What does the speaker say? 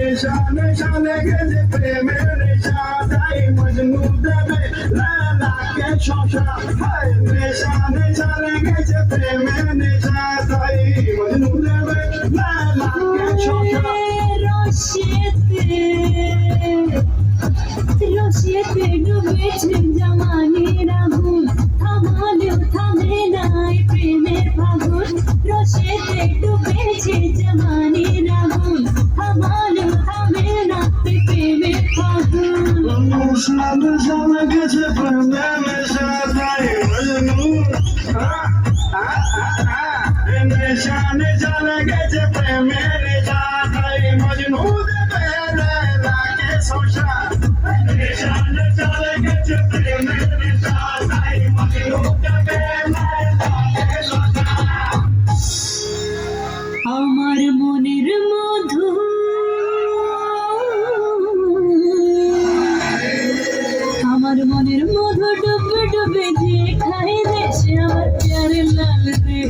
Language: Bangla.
নেশা নেশা লেগেছে প্রেমের নেশা তাই মজনু দেবে লালাকে শশা নেশা নেশা লেগেছে প্রেমের নেশা তাই মজনু দেবে লালাকে শশা রসেতে ডুবেছে জমানের আগুন থামালেও থামে নাই প্রেমের ফাগুন রসেতে ডুবেছে জমানের আগুন থামালেও থামে না প্রেমের ফাগুন নেশা নেশা লেগেছে প্রেমের নেশা তাই মজনু নেশা নেশা লেগেছে প্রেমের নেশা তাই মজনু দেবে লালাকে শশা নেশা নেশা লেগেছে প্রেমের নেশা তাই মজনু দেবে লালাকে শশা আমার মনের মধু আমার মনের মধু ডুবে ডুবে যে খাই দেশে আমার প্যারে লাল রে